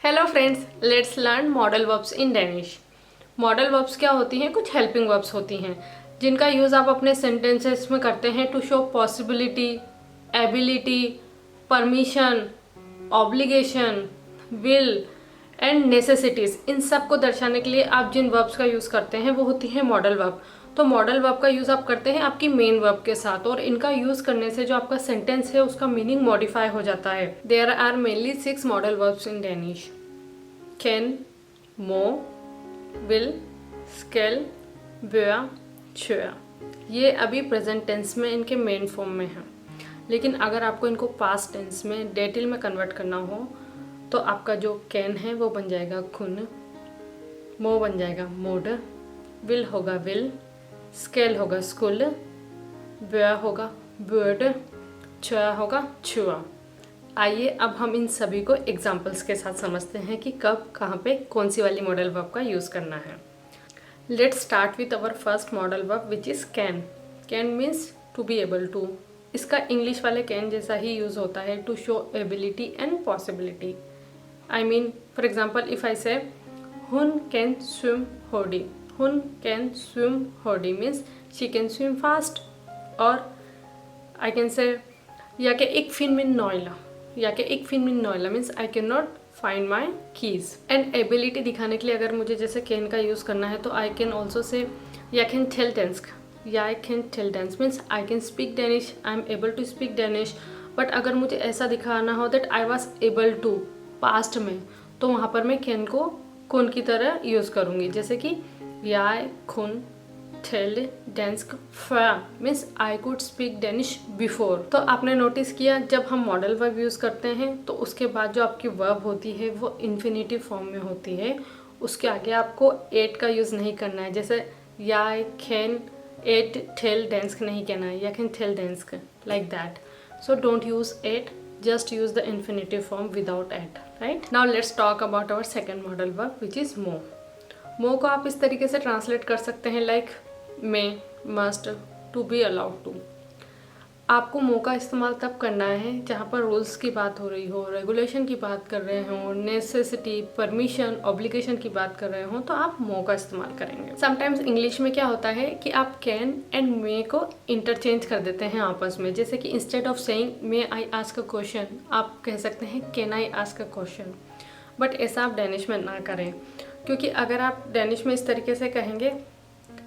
Hello friends, let's learn model verbs in Danish. Modal verbs क्या होती हैं? कुछ हेल्पिंग वर्ब्स होती हैं जिनका यूज़ आप अपने सेंटेंसेस में करते हैं to show possibility, ability, permission, obligation, will and necessities. इन सब को दर्शाने के लिए आप जिन वर्ब्स का यूज़ करते हैं वो होती हैं मॉडल वर्ब। तो मॉडल वर्ब का यूज़ आप करते हैं आपकी मेन वर्ब के साथ, और इनका यूज़ करने से जो आपका सेंटेंस है उसका मीनिंग मॉडिफाई हो जाता है। There are mainly 6 modal verbs in Danish: can, मो, विल, स्केल, बेया, छुआ। ये अभी प्रेजेंट टेंस में इनके मेन फॉर्म में हैं, लेकिन अगर आपको इनको पास्ट टेंस में डेटिल में कन्वर्ट करना हो तो आपका जो कैन है वो बन जाएगा खुन, मो बन जाएगा मोड, विल होगा विल, स्केल होगा स्कुल, बेया होगा बर्ड, छुआ होगा छुआ। आइए अब हम इन सभी को एग्जाम्पल्स के साथ समझते हैं कि कब कहाँ पे कौन सी वाली मॉडल वर्ब का यूज़ करना है। Let's start with our first modal verb which is can. Can means to be able to. इसका इंग्लिश वाले कैन जैसा ही यूज़ होता है, to show ability and possibility. I mean for example if I say हुन can swim होडी। हुन can swim होडी means she can swim fast. और आई कैन से याके एक फिन मिन नॉयला। याके एक फिन मिन नॉयला means I can not find my keys. And ability दिखाने के लिए अगर मुझे जैसे कैन का यूज़ करना है तो आई कैन ऑल्सो से या कैन टेल डेंस। या आई कैन टेल डेंस means I can speak Danish, I am able to speak Danish. But अगर मुझे ऐसा दिखाना हो that I was able to past में, तो वहाँ पर मैं कैन को कुन की तरह यूज़ करूँगी, जैसे कि याय खुन टेल डेंस्क फ्या means I could speak Danish before. तो आपने नोटिस किया जब हम मॉडल वर्ब यूज़ करते हैं तो उसके बाद जो आपकी वर्ब होती है वो इन्फिनेटिव फॉर्म में होती है। उसके आगे आपको एट का यूज़ नहीं करना है, जैसे या कैन एट टेल डेंस्क नहीं कहना है, या कैन टेल डेंस्क like that. So don't use at, just use the infinitive form without at. Right now let's talk about our second model verb which is mo. mo को आप इस तरीके से ट्रांसलेट कर सकते हैं like may, must, to be allowed to। आपको mo का इस्तेमाल तब करना है जहाँ पर रूल्स की बात हो रही हो, रेगुलेशन की बात कर रहे हो, नेसेसिटी, परमिशन, ऑब्लिगेशन की बात कर रहे हो, तो आप mo का इस्तेमाल करेंगे। समटाइम्स इंग्लिश में क्या होता है कि आप कैन एंड मे को इंटरचेंज कर देते हैं आपस में, जैसे कि instead of saying may I ask a question आप कह सकते हैं can I ask a question. But ऐसा आप डेनिश में ना करें, क्योंकि अगर आप डेनिश में इस तरीके से कहेंगे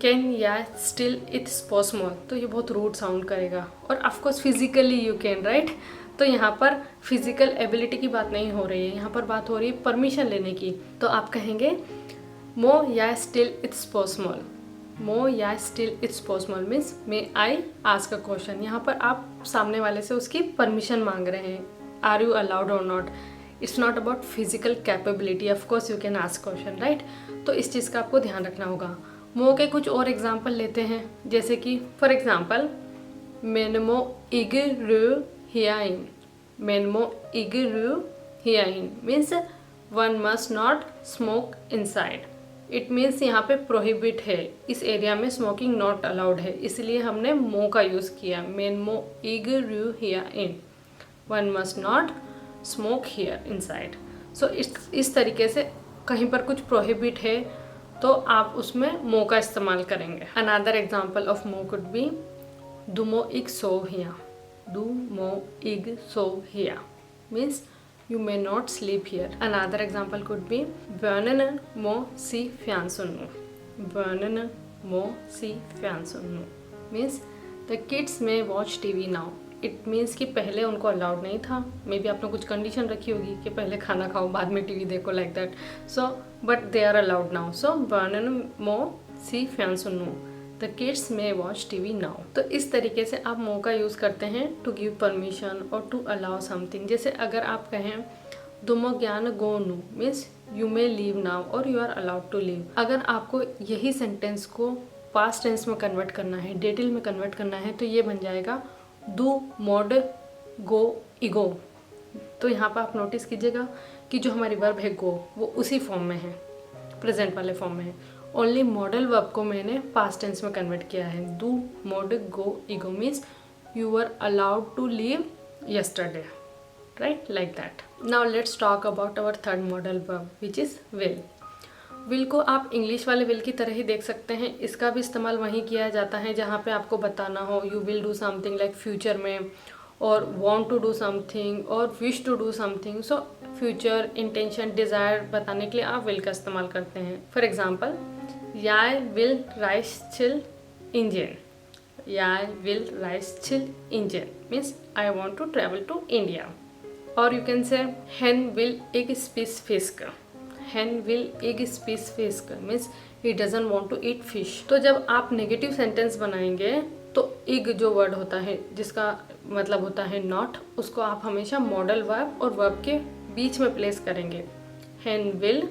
कैन या स्टिल इट्स पॉसिबल, तो ये बहुत रूड साउंड करेगा। और of course physically you can, right. तो यहाँ पर फिजिकल एबिलिटी की बात नहीं हो रही है, यहाँ पर बात हो रही है परमिशन लेने की। तो आप कहेंगे मो या स्टिल इट्स पॉसिबल। मो या still it's possible means may I ask a question. यहाँ पर आप सामने वाले से उसकी परमिशन मांग रहे हैं, आर यू अलाउड और not. It's not about physical capability, of course you can ask question, right. तो इस चीज़ का आपको ध्यान रखना होगा। मो के कुछ और एग्जाम्पल लेते हैं, जैसे कि फॉर एग्जाम्पल मेनमो इगरू हियाइन। मेनमो इगरू हियाइन means one must not smoke inside. It means यहाँ पे प्रोहिबिट है, इस एरिया में स्मोकिंग नॉट अलाउड है, इसलिए हमने मो का यूज़ किया। मेनमो इगरू हियाइन, one must not smoke here inside. So इस तरीके से कहीं पर कुछ प्रोहिबिट है तो आप उसमें मो का इस्तेमाल करेंगे। अनदर एग्जाम्पल ऑफ मो कुड बी डू मो इग सो हिया। डू मो इग सो हिया means you may not sleep here. Another example could be बर्नन मो सी फ्यानसुन्नु। बर्नन मो सी फ्यानसुन्नु means the kids may watch TV now. It means कि पहले उनको अलाउड नहीं था, मे बी आपने कुछ कंडीशन रखी होगी कि पहले खाना खाओ बाद में टीवी देखो, like that. So but they are allowed now. So बर्नन मो सी फ्यानसुन्नु, the kids may watch TV now. तो इस तरीके से आप मो का यूज़ करते हैं टू गिव परमिशन और टू अलाउ समथिंग। जैसे अगर आप कहें दुमो ज्ञान गो नु means you may leave now और you are allowed to leave. अगर आपको यही सेंटेंस को पास्ट टेंस में कन्वर्ट करना है, डेटिल में कन्वर्ट करना है, तो ये बन जाएगा डू मोड गो इगो। तो यहाँ पर आप नोटिस कीजिएगा कि जो हमारी वर्ब है गो वो उसी फॉर्म में है, प्रेजेंट वाले फॉर्म में है। ओनली मॉडल वर्ब को मैंने पास्ट टेंस में कन्वर्ट किया है। डू मोड गो इगो means you were allowed to leave yesterday. right? Like that. Now let's talk about our third modal verb, which is will. Will को आप इंग्लिश वाले विल की तरह ही देख सकते हैं. इसका भी इस्तेमाल वहीं किया जाता है जहाँ पे आपको बताना हो you will do something like future में, और वॉन्ट टू डू समथिंग और wish to do something. So future, intention, desire बताने के लिए आप विल का इस्तेमाल करते हैं. फॉर एग्जाम्पल, याई विल राइस चिल इंजन. याई विल राइस चिल इंजन means I want to travel to India. और you can say hen will egg species fish. hen will egg species fish means he doesn't want to eat fish. तो जब आप नेगेटिव सेंटेंस बनाएंगे तो इग जो वर्ड होता है जिसका मतलब होता है नॉट, उसको आप हमेशा मॉडल वर्ब और वर्ब के बीच में प्लेस करेंगे. hen will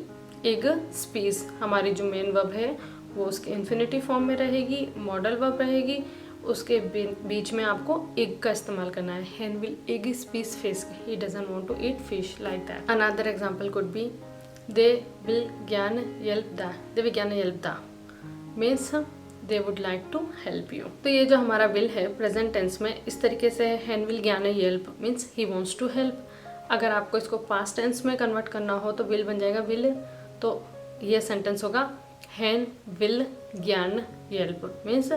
egg species हमारी जो मेन वर्ब है वो उसके इन्फिनिटिव फॉर्म में रहेगी, मॉडल वर्ब रहेगी, उसके बीच में आपको एग का इस्तेमाल करना है. hen will egg species fish. he doesn't want to eat fish, like that. Another example could be they will ज्ञान help the. they will ज्ञान help the means they would like to help you. तो ये जो हमारा will है present tense में इस तरीके से है. hen will ज्ञान help means he wants to help. अगर आपको इसको पास्ट टेंस में कन्वर्ट करना हो तो will बन जाएगा will. तो ये सेंटेंस होगा hen will ज्ञान help means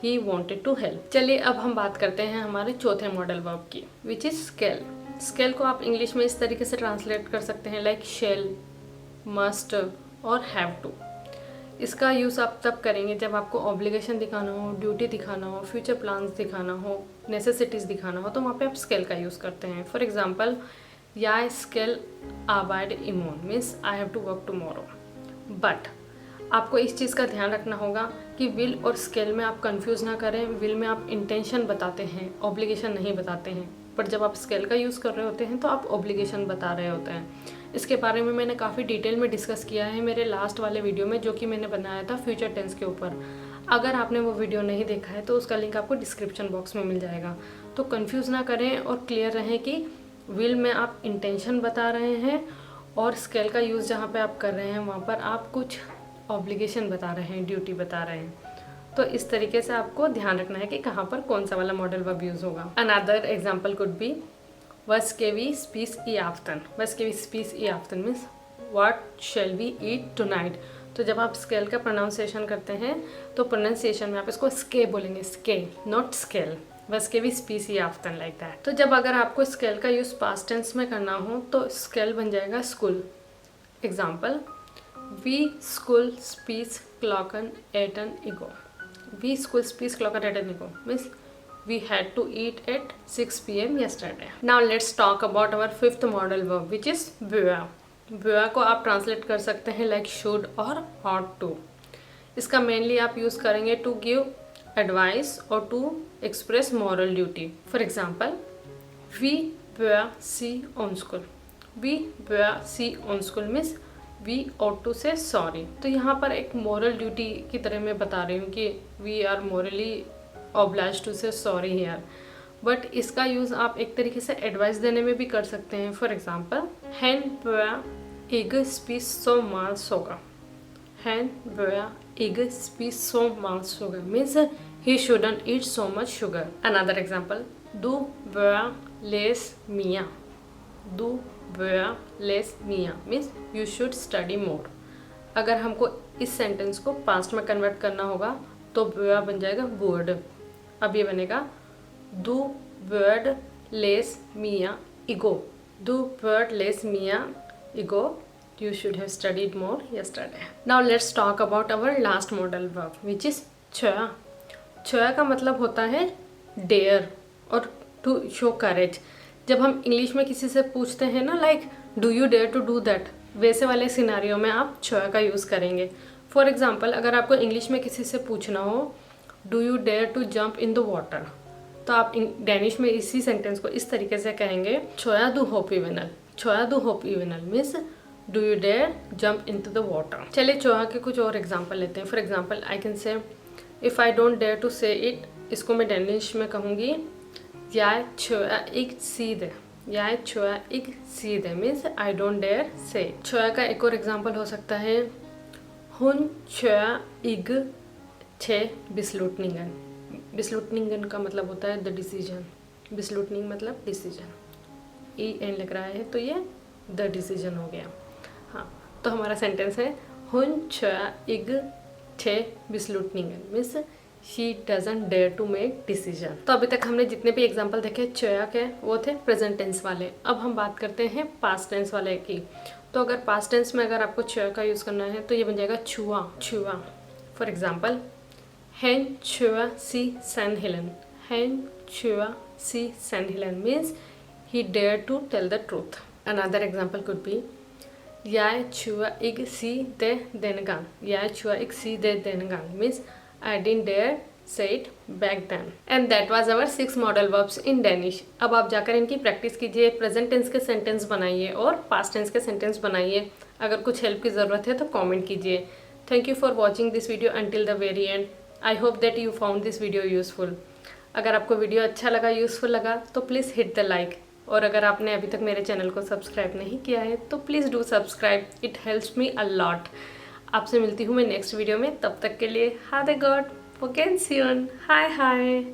he wanted to help. चलिए अब हम बात करते हैं हमारे चौथे मॉडल वर्ब की, विच इज स्केल. स्केल को आप इंग्लिश में इस तरीके से ट्रांसलेट कर सकते हैं लाइक शेल, मस्ट और हैव टू. इसका यूज़ आप तब करेंगे जब आपको ऑब्लिगेशन दिखाना हो, ड्यूटी दिखाना हो, फ्यूचर प्लान्स दिखाना हो, नेसेसिटीज़ दिखाना हो, तो वहाँ पे आप स्केल का यूज़ करते हैं. फॉर एग्जाम्पल, या स्केल आबाइड इमोन means I have to work tomorrow. But आपको इस चीज़ का ध्यान रखना होगा कि विल और स्केल में आप कंफ्यूज ना करें. विल में आप इंटेंशन बताते हैं, ऑब्लिगेशन नहीं बताते हैं. पर जब आप स्केल का यूज़ कर रहे होते हैं तो आप ऑब्लिगेशन बता रहे होते हैं. इसके बारे में मैंने काफ़ी डिटेल में डिस्कस किया है मेरे लास्ट वाले वीडियो में, जो कि मैंने बनाया था फ्यूचर टेंस के ऊपर. अगर आपने वो वीडियो नहीं देखा है तो उसका लिंक आपको डिस्क्रिप्शन बॉक्स में मिल जाएगा. तो कन्फ्यूज़ ना करें और क्लियर रहें कि विल में आप इंटेंशन बता रहे हैं और स्केल का यूज़ जहाँ पर आप कर रहे हैं वहाँ पर आप कुछ ऑब्लिगेशन बता रहे हैं, ड्यूटी बता रहे हैं. तो इस तरीके से आपको ध्यान रखना है कि कहाँ पर कौन सा वाला मॉडल वर्ब यूज़ होगा. अनदर एग्जांपल कुड बी वस के वी स्पीस ई आफ्टन. वस के वी स्पीस ई आफ्टन means what shall we eat tonight. तो जब आप स्केल का प्रोनाउंसिएशन करते हैं तो प्रोनाउंसिएशन में आप इसको स्के बोलेंगे, स्के नॉट स्केल. वस के वी स्पीस ई आफ्टन, लाइक दैट. तो जब अगर आपको स्केल का यूज़ पास्ट टेंस में करना हो तो स्केल बन जाएगा school. Example, We school speaks clocken at an ago. We school speaks clocken at an ago means we had to eat at 6 p.m. yesterday. Now let's talk about our fifth modal verb, which is were. Were को आप translate कर सकते हैं like should और ought to. इसका mainly आप use करेंगे to give advice और to express moral duty. For example, we were see on school. We were see on school means we ought to say sorry. तो यहाँ पर एक moral duty की तरह मैं बता रही हूँ कि we are morally obliged to say sorry here. But इसका यूज़ आप एक तरीके से एडवाइस देने में भी कर सकते हैं. For example, hen bör ikke spise så meget sukker. hen bør ikke spise så meget sukker means he shouldn't eat so much sugar. Another example, du bør læse mere. Du bør लेस मिया means you should study more. अगर हमको इस sentence को past में convert करना होगा तो बर्ड बन जाएगा वर्ड. अब ये बनेगा दो बर्ड लेस मिया इगो. दो बर्ड लेस मिया इगो you should have studied more yesterday. Now let's talk about our last modal verb which is छया. छया का मतलब होता है डेयर और टू शो करेज. जब हम इंग्लिश में किसी से पूछते हैं ना like do you dare to do that, वैसे वाले सिनारियो में आप छया का यूज़ करेंगे. फॉर एग्जाम्पल, अगर आपको इंग्लिश में किसी से पूछना हो do you dare to jump in the water, तो आप डैनिश में इसी सेंटेंस को इस तरीके से कहेंगे छया दू होप इवेनल. छया दू होप इवेनल means do you dare jump in to the water. चलिए छया के कुछ और एग्जाम्पल लेते हैं. For example, I can say if I don't dare to say it, इसको मैं डैनिश में कहूँगी jeg छया एक सीधे. jeg छया एक सीधे मीन्स आई डोंट डेयर से. छया का एक और एग्जाम्पल हो सकता है hun छया इग छे बिस्लुटनिंगन. बिस्लुटनिंगन का मतलब होता है द डिसीजन. बिस्लुटनिंग मतलब डिसीजन. ई एन लग रहा है तो ये द डिसीजन हो गया। हाँ, तो हमारा सेंटेंस है हुन छया इग छे बिस्लुटनिंगन, means she doesn't dare to make decision. तो अभी तक हमने जितने भी एग्जाम्पल देखे छया के वो थे प्रेजेंट टेंस वाले। अब हम बात करते हैं पास्ट टेंस वाले की। तो अगर पास्ट टेंस में अगर आपको छया का यूज़ करना है तो ये बन जाएगा छुआ छुआ। फॉर एग्जाम्पल hen छुआ सी सैन हिलन, hen छुआ सी सैन हिलन means he dared to tell the truth. Another example could be jeg छुआ इग सी दे देनगांग, jeg छुआ इग सी दे देनगांग means I didn't dare say it back then. And that was our 6 model verbs in Danish. अब आप जाकर इनकी प्रैक्टिस कीजिए, प्रेजेंट टेंस के sentence बनाइए और पास्ट टेंस के सेंटेंस बनाइए। अगर कुछ हेल्प की ज़रूरत है तो कमेंट कीजिए। Thank you for watching this video until the very and. I hope that you found this video useful. अगर आपको वीडियो अच्छा लगा, यूज़फुल लगा तो प्लीज़ हिट द लाइक, और अगर आपने अभी तक मेरे चैनल को सब्सक्राइब नहीं किया है तो please do subscribe, it helps me a lot. आपसे मिलती हूँ मैं नेक्स्ट वीडियो में, तब तक के लिए hi the God, okay, see you, hi hi.